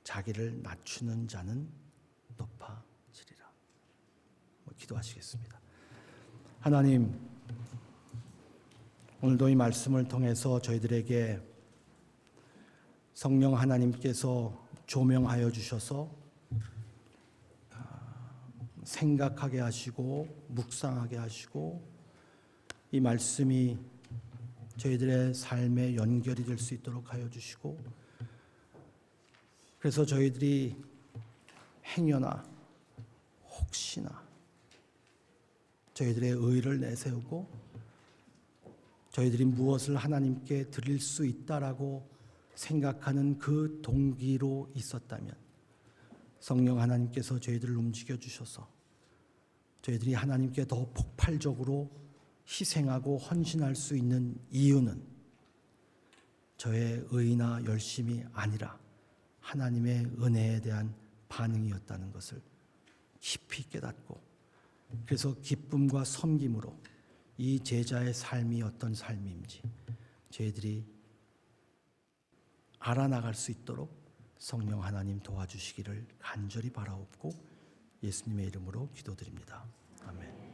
자기를 낮추는 자는 높아지리라. 기도하시겠습니다. 하나님, 오늘도 이 말씀을 통해서 저희들에게 성령 하나님께서 조명하여 주셔서 생각하게 하시고 묵상하게 하시고 이 말씀이 저희들의 삶에 연결이 될 수 있도록 하여 주시고, 그래서 저희들이 행여나 혹시나 저희들의 의를 내세우고 저희들이 무엇을 하나님께 드릴 수 있다라고 생각하는 그 동기로 있었다면 성령 하나님께서 저희들을 움직여 주셔서 저희들이 하나님께 더 폭발적으로 희생하고 헌신할 수 있는 이유는 저의 의나 열심이 아니라 하나님의 은혜에 대한 반응이었다는 것을 깊이 깨닫고, 그래서 기쁨과 섬김으로 이 제자의 삶이 어떤 삶인지 저희들이 알아나갈 수 있도록 성령 하나님 도와주시기를 간절히 바라옵고 예수님의 이름으로 기도드립니다. 아멘.